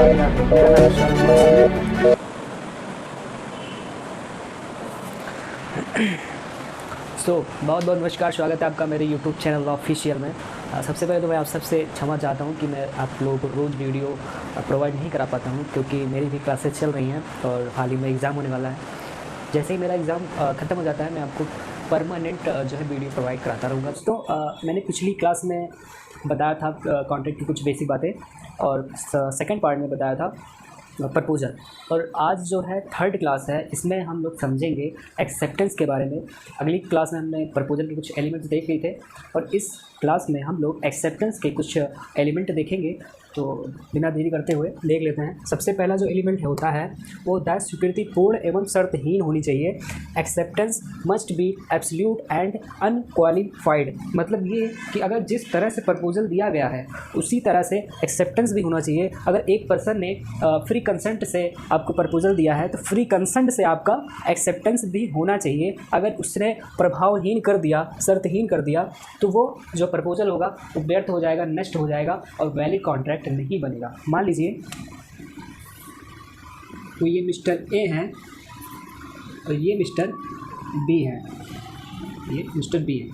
बहुत बहुत नमस्कार, स्वागत है आपका मेरे यूट्यूब चैनल ऑफिशियल में। सबसे पहले तो मैं आप सबसे क्षमा चाहता हूं कि मैं आप लोगों को रोज़ वीडियो प्रोवाइड नहीं करा पाता हूं, क्योंकि मेरी भी क्लासेस चल रही हैं और हाल ही में एग्ज़ाम होने वाला है। जैसे ही मेरा एग्ज़ाम ख़त्म हो जाता है, मैं आपको परमानेंट जो है वीडियो प्रोवाइड कराता रहूँगा। तो मैंने पिछली क्लास में बताया था कॉन्ट्रैक्ट की कुछ बेसिक बातें, और सेकेंड पार्ट में बताया था प्रपोजल। और आज जो है थर्ड क्लास है, इसमें हम लोग समझेंगे एक्सेप्टेंस के बारे में। अगली क्लास में हमने प्रपोजल के कुछ एलिमेंट्स देख लिए थे, और इस क्लास में हम लोग एक्सेप्टेंस के कुछ एलिमेंट देखेंगे। तो बिना देरी करते हुए देख लेते हैं। सबसे पहला जो एलिमेंट होता है वो होता है स्वीकृति पूर्ण एवं शर्तहीन होनी चाहिए। Acceptance must B absolute and unqualified. मतलब ये कि अगर जिस तरह से प्रपोजल दिया गया है उसी तरह से एक्सेप्टेंस भी होना चाहिए। अगर एक पर्सन ने फ्री कंसेंट से आपको प्रपोजल दिया है तो फ्री कंसेंट से आपका एक्सेप्टेंस भी होना चाहिए। अगर उसने प्रभावहीन कर दिया, शर्तहीन कर दिया, तो वो जो प्रपोजल होगा वो व्यर्थ हो जाएगा, नष्ट हो जाएगा और वैलिड कॉन्ट्रैक्ट नहीं बनेगा। मान लीजिए तो ये मिस्टर ए है और ये मिस्टर बी है। ये मिस्टर बी है।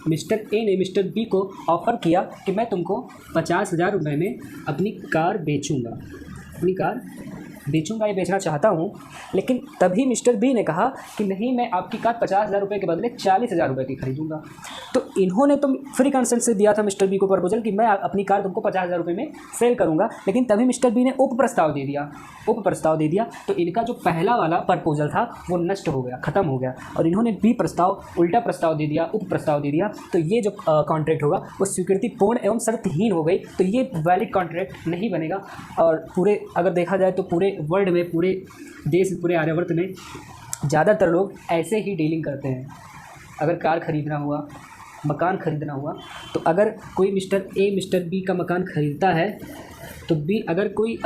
मिस्टर ए ने मिस्टर बी को ऑफ़र किया कि मैं तुमको 50,000 रुपये में अपनी कार बेचूंगा, ये बेचना चाहता हूँ। लेकिन तभी मिस्टर बी ने कहा कि नहीं, मैं आपकी कार 50,000 रुपये के बदले 40,000 रुपये की खरीदूंगा। तो इन्होंने तो फ्री कंसेंट से दिया था मिस्टर बी को प्रपोजल कि मैं अपनी कार तुमको 50,000 रुपये में सेल करूंगा। लेकिन तभी मिस्टर बी ने उप प्रस्ताव दे दिया। तो इनका जो पहला वाला प्रपोजल था वो नष्ट हो गया, ख़त्म हो गया, और इन्होंने बी प्रस्ताव, उल्टा प्रस्ताव दे दिया, उप प्रस्ताव दे दिया। तो ये जो कॉन्ट्रैक्ट होगा वो स्वीकृति पूर्ण एवं शर्तहीन हो गई। तो ये वैलिड कॉन्ट्रैक्ट नहीं बनेगा। और पूरे अगर देखा जाए तो पूरे वर्ल्ड में, पूरे देश, पूरे आर्यवर्त में ज़्यादातर लोग ऐसे ही डीलिंग करते हैं। अगर कार खरीदना हुआ, मकान खरीदना हुआ, तो अगर कोई मिस्टर ए मिस्टर बी का मकान खरीदता है तो बी अगर कोई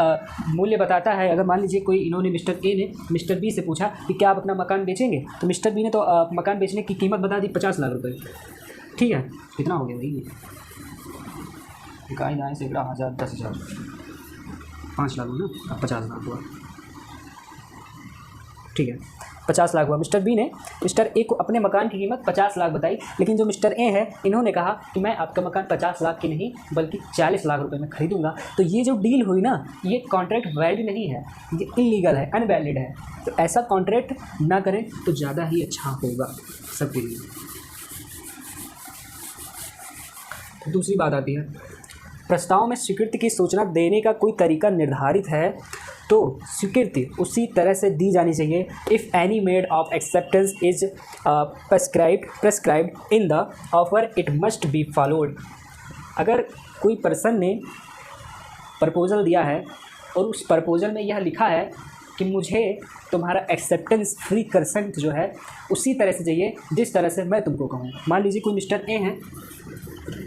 मूल्य बताता है, अगर मान लीजिए कोई इन्होंने मिस्टर ए ने मिस्टर बी से पूछा कि क्या आप अपना मकान बेचेंगे, तो मिस्टर बी ने तो मकान बेचने की कीमत बता दी 50 लाख रुपए। ठीक है, कितना हो गया भाई? इकाई दाएँ सैकड़ा, हज़ार, 10,000, 5 लाख हुआ ना, अब 50 लाख हुआ। ठीक है, 50 लाख हुआ। मिस्टर बी ने मिस्टर ए को अपने मकान की कीमत 50 लाख बताई, लेकिन जो मिस्टर ए है इन्होंने कहा कि मैं आपका मकान 50 लाख की नहीं बल्कि 40 लाख रुपए में खरीदूंगा। तो ये जो डील हुई ना, ये कॉन्ट्रैक्ट वैलिड नहीं है, ये इलीगल है, अनवैलिड है। तो ऐसा कॉन्ट्रैक्ट ना करें तो ज़्यादा ही अच्छा होगा सबके लिए। तो दूसरी बात आती है, प्रस्ताव में स्वीकृति की सूचना देने का कोई तरीका निर्धारित है तो स्वीकृति उसी तरह से दी जानी चाहिए। If any made of acceptance is prescribed in the offer it must be followed. अगर कोई पर्सन ने प्रपोजल दिया है और उस प्रपोजल में यह लिखा है कि मुझे तुम्हारा एक्सेप्टेंस, फ्री कंसेंट जो है उसी तरह से चाहिए जिस तरह से मैं तुमको कहूँ। मान लीजिए कोई मिस्टर ए है,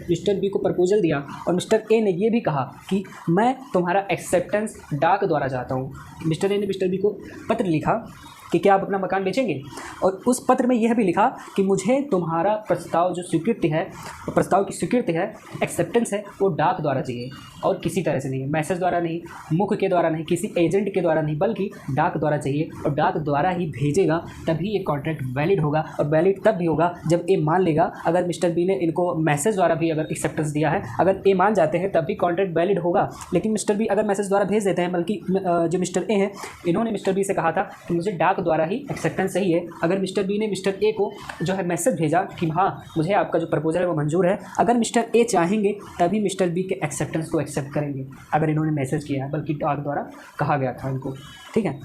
मिस्टर बी को प्रपोजल दिया और मिस्टर ए ने ये भी कहा कि मैं तुम्हारा एक्सेप्टेंस डाक द्वारा चाहता हूँ। मिस्टर ए ने मिस्टर बी को पत्र लिखा कि क्या आप अपना मकान बेचेंगे, और उस पत्र में यह भी लिखा कि मुझे तुम्हारा प्रस्ताव जो स्वीकृति है, प्रस्ताव की स्वीकृति है, एक्सेप्टेंस है, वो डाक द्वारा चाहिए और किसी तरह से नहीं, मैसेज द्वारा नहीं, मुख के द्वारा नहीं, किसी एजेंट के द्वारा नहीं, बल्कि डाक द्वारा चाहिए। और डाक द्वारा ही भेजेगा तभी ये कॉन्ट्रैक्ट वैलिड होगा। और वैलिड तब भी होगा जब ए मान लेगा। अगर मिस्टर बी ने इनको मैसेज द्वारा भी अगर एक्सेप्टेंस दिया है, अगर ए मान जाते हैं तब भी कॉन्ट्रैक्ट वैलिड होगा। लेकिन मिस्टर बी अगर मैसेज द्वारा भेज देते हैं, बल्कि जो मिस्टर ए हैं इन्होंने मिस्टर बी से कहा था कि मुझे डाक द्वारा ही एक्सेप्टेंस चाहिए। अगर मिस्टर बी ने मिस्टर ए को जो है मैसेज भेजा कि हाँ मुझे आपका जो प्रपोजल है वो मंजूर है, अगर मिस्टर ए चाहेंगे तभी मिस्टर बी के एक्सेप्टेंस को एक्सेप्ट करेंगे, अगर इन्होंने मैसेज किया है, बल्कि डाक द्वारा कहा गया था इनको। ठीक है,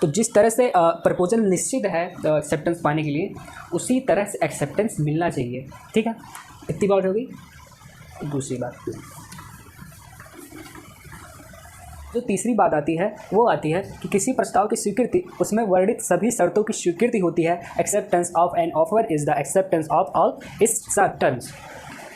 तो जिस तरह से प्रपोजल निश्चित है एक्सेप्टेंस पाने के लिए, उसी तरह से एक्सेप्टेंस मिलना चाहिए। ठीक है, इतनी बात हो गई। दूसरी बात, जो तीसरी बात आती है वो आती है कि किसी प्रस्ताव की स्वीकृति, उसमें वर्णित सभी शर्तों की स्वीकृति होती है। Acceptance of an offer is the acceptance of all it's terms.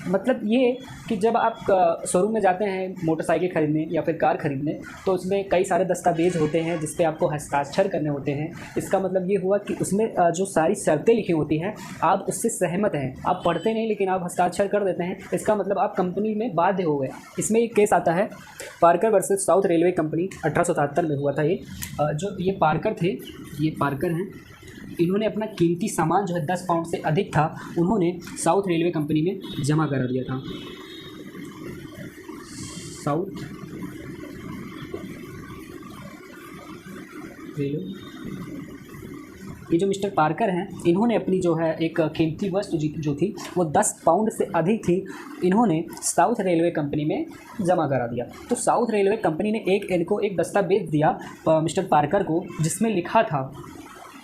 मतलब ये कि जब आप शोरूम में जाते हैं मोटरसाइकिल ख़रीदने या फिर कार ख़रीदने, तो उसमें कई सारे दस्तावेज़ होते हैं जिस पे आपको हस्ताक्षर करने होते हैं। इसका मतलब ये हुआ कि उसमें जो सारी शर्तें लिखी होती हैं आप उससे सहमत हैं, आप पढ़ते नहीं लेकिन आप हस्ताक्षर कर देते हैं, इसका मतलब आप कंपनी में बाध्य हो गए। इसमें एक केस आता है Parker versus south railway company, 1877 में हुआ था ये। जो ये पार्कर थे, ये पार्कर हैं, इन्होंने अपना कीमती सामान जो है 10 पाउंड से अधिक था, उन्होंने साउथ रेलवे कंपनी में जमा करा दिया था। साउथ रेलवे, ये जो मिस्टर पार्कर हैं, इन्होंने अपनी जो है एक कीमती वस्तु जो थी वो 10 पाउंड से अधिक थी, इन्होंने साउथ रेलवे कंपनी में जमा करा दिया। तो साउथ रेलवे कंपनी ने इनको एक दस्तावेज़ दिया मिस्टर पार्कर को, जिसमें लिखा था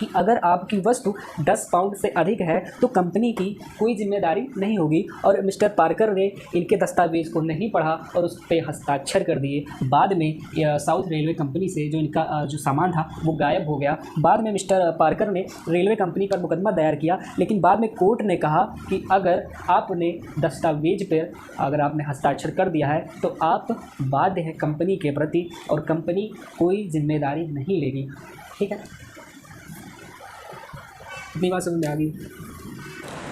कि अगर आपकी वस्तु 10 पाउंड से अधिक है तो कंपनी की कोई जिम्मेदारी नहीं होगी। और मिस्टर पार्कर ने इनके दस्तावेज़ को नहीं पढ़ा और उस पर हस्ताक्षर कर दिए। बाद में साउथ रेलवे कंपनी से जो इनका जो सामान था वो गायब हो गया। बाद में मिस्टर पार्कर ने रेलवे कंपनी पर मुकदमा दायर किया, लेकिन बाद में कोर्ट ने कहा कि अगर आपने दस्तावेज पर अगर आपने हस्ताक्षर कर दिया है तो आप बाध्य हैं कंपनी के प्रति और कंपनी कोई जिम्मेदारी नहीं लेगी। ठीक है, इतनी बात समझ में आ गई।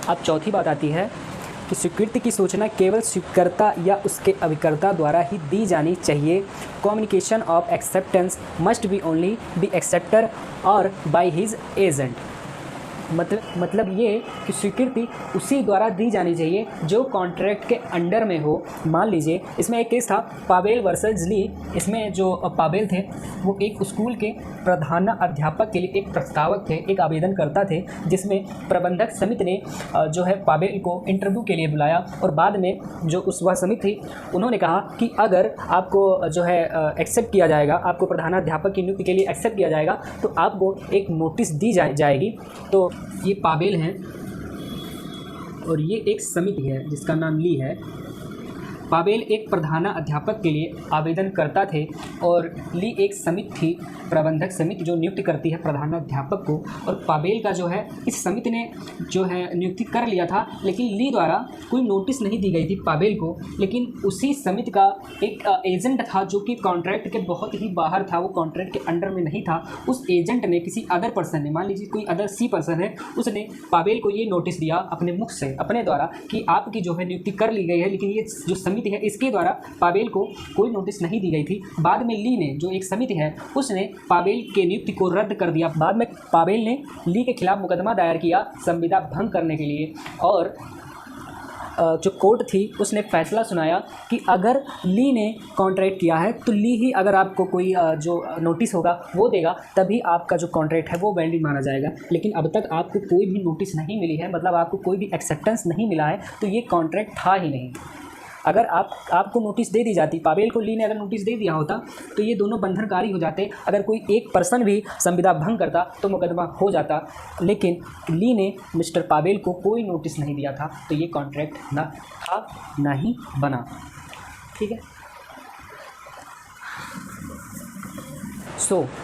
अब चौथी बात आती है कि स्वीकृति की सूचना केवल स्वीकर्ता या उसके अभिकर्ता द्वारा ही दी जानी चाहिए। Communication of acceptance must be only be acceptor और बाय हिज एजेंट। मतलब ये कि स्वीकृति उसी द्वारा दी जानी चाहिए जो कॉन्ट्रैक्ट के अंडर में हो। मान लीजिए इसमें एक केस था पावेल वर्सेस ली। इसमें जो पावेल थे वो एक स्कूल के प्रधान अध्यापक के लिए एक प्रस्तावक थे, एक आवेदनकर्ता थे, जिसमें प्रबंधक समिति ने जो है पावेल को इंटरव्यू के लिए बुलाया और बाद में जो वह समिति थी उन्होंने कहा कि अगर आपको जो है एक्सेप्ट किया जाएगा, आपको प्रधानाध्यापक की नियुक्ति के लिए एक्सेप्ट किया जाएगा तो आपको एक नोटिस दी जाएगी। तो ये पावेल हैं और ये एक समिति है जिसका नाम ली है। पावेल एक प्रधान अध्यापक के लिए आवेदन करता थे और ली एक समिति थी, प्रबंधक समिति, जो नियुक्ति करती है प्रधानाध्यापक को। और पावेल का जो है इस समिति ने जो है नियुक्ति कर लिया था, लेकिन ली द्वारा कोई नोटिस नहीं दी गई थी पावेल को। लेकिन उसी समिति का एक एजेंट था जो कि कॉन्ट्रैक्ट के बहुत ही बाहर था, वो कॉन्ट्रैक्ट के अंडर में नहीं था। उस एजेंट ने किसी अदर पर्सन ने, मान लीजिए कोई अदर सी पर्सन है, उसने पावेल को ये नोटिस दिया अपने मुख से, अपने द्वारा, कि आपकी जो है नियुक्ति कर ली गई है, लेकिन ये जो समिति है इसके द्वारा पावेल को कोई नोटिस नहीं दी गई थी। बाद में ली ने, जो एक समिति है, उसने पावेल के नियुक्ति को रद्द कर दिया। बाद में पावेल ने ली के खिलाफ मुकदमा दायर किया संविदा भंग करने के लिए। और जो कोर्ट थी उसने फैसला सुनाया कि अगर ली ने कॉन्ट्रैक्ट किया है तो ली ही अगर आपको कोई जो नोटिस होगा वो देगा, तभी आपका जो कॉन्ट्रैक्ट है वो वैलिड माना जाएगा। लेकिन अब तक आपको कोई भी नोटिस नहीं मिली है, मतलब आपको कोई भी एक्सेप्टेंस नहीं मिला है, तो ये कॉन्ट्रैक्ट था ही नहीं। अगर आपको नोटिस दे दी जाती, पावेल को ली ने अगर नोटिस दे दिया होता तो ये दोनों बंधनकारी हो जाते। अगर कोई एक पर्सन भी संविदा भंग करता तो मुकदमा हो जाता, लेकिन ली ने मिस्टर पावेल को कोई नोटिस नहीं दिया था, तो ये कॉन्ट्रैक्ट ना था ना ही बना। ठीक है,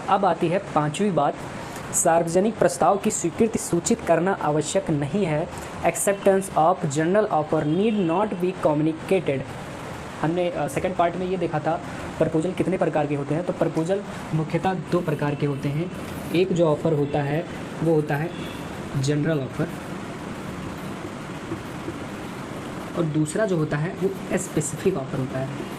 अब आती है पांचवी बात, सार्वजनिक प्रस्ताव की स्वीकृति सूचित करना आवश्यक नहीं है। Acceptance of general offer need not be communicated. हमने सेकंड पार्ट में ये देखा था प्रपोजल कितने प्रकार के होते हैं। तो प्रपोजल मुख्यतः 2 प्रकार के होते हैं। एक जो ऑफ़र होता है वो होता है जनरल ऑफ़र, और दूसरा जो होता है वो स्पेसिफिक ऑफ़र होता है।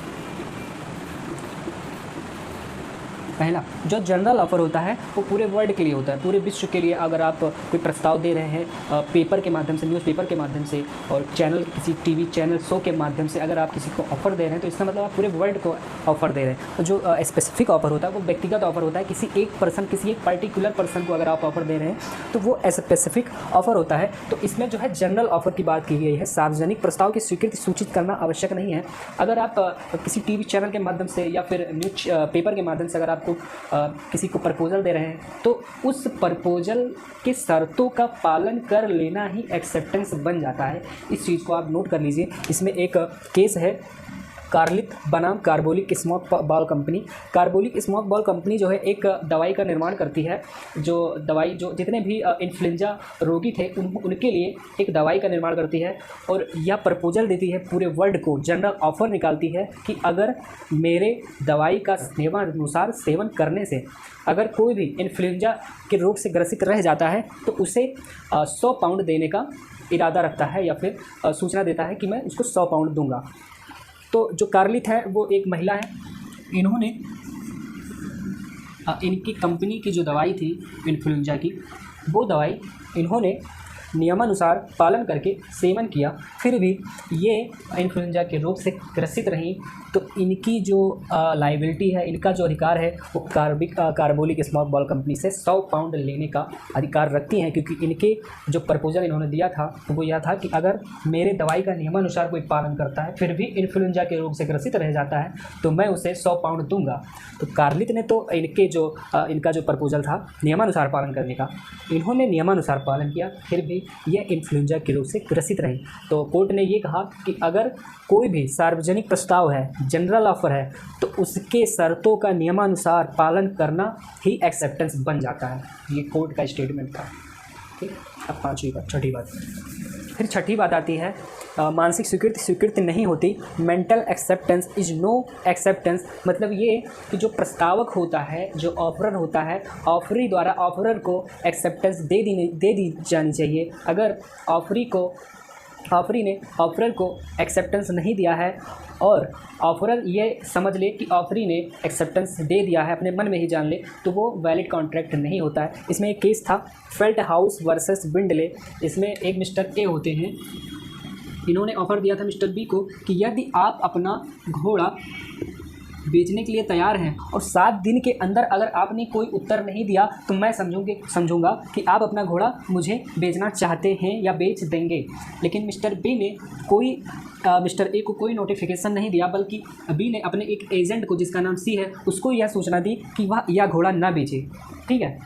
पहला जो जनरल ऑफ़र होता है वो पूरे वर्ल्ड के लिए होता है, पूरे विश्व के लिए। अगर आप कोई प्रस्ताव दे रहे हैं पेपर के माध्यम से, न्यूज़पेपर के माध्यम से, और चैनल, किसी टीवी चैनल शो के माध्यम से अगर आप किसी को ऑफ़र दे रहे हैं तो इसका मतलब आप पूरे वर्ल्ड को ऑफ़र दे रहे हैं। तो जो स्पेसिफिक ऑफ़र होता है वो व्यक्तिगत ऑफ़र होता है, किसी एक पर्सन, किसी एक पर्टिकुलर पर्सन को अगर आप ऑफ़र दे रहे हैं तो वो स्पेसिफिक ऑफ़र होता है। तो इसमें जो है जनरल ऑफ़र की बात की गई है। सार्वजनिक प्रस्ताव की स्वीकृति सूचित करना आवश्यक नहीं है। अगर आप किसी टीवी चैनल के माध्यम से या फिर न्यूज पेपर के माध्यम से अगर आपको किसी को प्रपोजल दे रहे हैं तो उस प्रपोजल के शर्तों का पालन कर लेना ही एक्सेप्टेंस बन जाता है। इस चीज़ को आप नोट कर लीजिए। इसमें एक केस है कार्लित बनाम carbolic smoke ball company. Carbolic smoke ball company जो है एक दवाई का निर्माण करती है, जो दवाई जो जितने भी इन्फ्लुएंजा रोगी थे उनके लिए एक दवाई का निर्माण करती है, और यह प्रपोजल देती है पूरे वर्ल्ड को, जनरल ऑफर निकालती है कि अगर मेरे दवाई का नियमानुसार सेवन करने से अगर कोई भी इन्फ्लुएंजा के रोग से ग्रसित रह जाता है तो उसे 100 पाउंड देने का इरादा रखता है, या फिर सूचना देता है कि मैं उसको 100 पाउंड दूंगा। तो जो कार्लित है वो एक महिला है, इन्होंने इनकी कंपनी की जो दवाई थी इन्फ्लुएंजा की, वो दवाई इन्होंने नियमानुसार पालन करके सेवन किया, फिर भी ये इन्फ्लुएंजा के रोग से ग्रसित रहीं, तो इनकी जो लाइबिलिटी है, इनका जो अधिकार है वो कार्बोलिक स्मोक बॉल कंपनी से 100 पाउंड लेने का अधिकार रखती हैं, क्योंकि इनके जो प्रपोजल इन्होंने दिया था तो वो यह था कि अगर मेरे दवाई का नियमानुसार कोई पालन करता है फिर भी इन्फ्लुएंजा के रोग से ग्रसित रह जाता है तो मैं उसे 100 पाउंड दूंगा। तो कार्लित ने तो इनका जो प्रपोजल था नियमानुसार पालन करने का, इन्होंने नियमानुसार पालन किया, फिर भी यह इन्फ्लुएंजा के रोग से ग्रसित रही। तो कोर्ट ने ये कहा कि अगर कोई भी सार्वजनिक प्रस्ताव है, जनरल ऑफर है, तो उसके शर्तों का नियमानुसार पालन करना ही एक्सेप्टेंस बन जाता है। ये कोर्ट का स्टेटमेंट था। ठीक, अब छठी बात फिर छठी बात आती है मानसिक स्वीकृति नहीं होती। Mental acceptance is no acceptance, मतलब ये कि जो प्रस्तावक होता है, जो ऑफरर होता है, ऑफरी द्वारा ऑफरर को एक्सेप्टेंस दे दी जानी चाहिए। अगर ऑफरी ने ऑफरर को एक्सेप्टेंस नहीं दिया है और ऑफरर ये समझ ले कि ऑफरी ने एक्सेप्टेंस दे दिया है, अपने मन में ही जान ले, तो वो वैलिड कॉन्ट्रैक्ट नहीं होता है। इसमें एक केस था फेल्ट हाउस वर्सेस बिंडले। इसमें एक मिस्टर ए होते हैं, इन्होंने ऑफ़र दिया था मिस्टर बी को कि यदि आप अपना घोड़ा बेचने के लिए तैयार हैं और 7 दिन के अंदर अगर आपने कोई उत्तर नहीं दिया तो मैं समझूंगा कि आप अपना घोड़ा मुझे बेचना चाहते हैं या बेच देंगे। लेकिन मिस्टर बी ने मिस्टर ए को कोई नोटिफिकेशन नहीं दिया, बल्कि बी ने अपने एक एजेंट को, जिसका नाम सी है, उसको यह सूचना दी कि वह यह घोड़ा ना बेचे। ठीक है,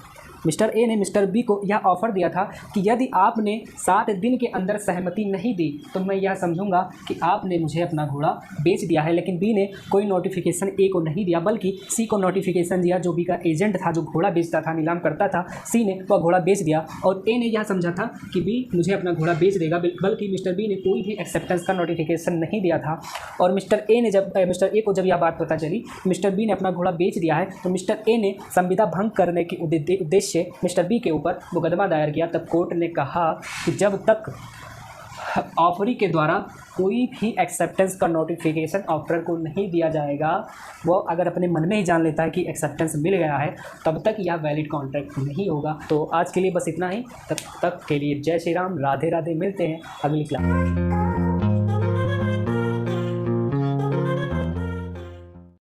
मिस्टर ए ने मिस्टर बी को यह ऑफ़र दिया था कि यदि आपने 7 दिन के अंदर सहमति नहीं दी तो मैं यह समझूंगा कि आपने मुझे अपना घोड़ा बेच दिया है। लेकिन बी ने कोई नोटिफिकेशन ए को नहीं दिया, बल्कि सी को नोटिफिकेशन दिया, जो बी का एजेंट था, जो घोड़ा बेचता था, नीलाम करता था। सी ने वह घोड़ा बेच दिया और ए ने यह समझा था कि बी मुझे अपना घोड़ा बेच देगा, बल्कि मिस्टर बी ने कोई भी एक्सेप्टेंस का नोटिफिकेशन नहीं दिया था। और मिस्टर ए को जब यह बात पता चली मिस्टर बी ने अपना घोड़ा बेच दिया है, तो मिस्टर ए ने संविदा भंग करने के उद्देश्य से मिस्टर बी के ऊपर मुकदमा दायर किया। तब कोर्ट ने कहा कि जब तक ऑफरी के द्वारा कोई भी एक्सेप्टेंस का नोटिफिकेशन ऑफर को नहीं दिया जाएगा, वो अगर अपने मन में ही जान लेता है कि एक्सेप्टेंस मिल गया है, तब तक यह वैलिड कॉन्ट्रैक्ट नहीं होगा। तो आज के लिए बस इतना ही, तब तक के लिए जय श्री राम, राधे राधे, मिलते हैं अगली क्लास।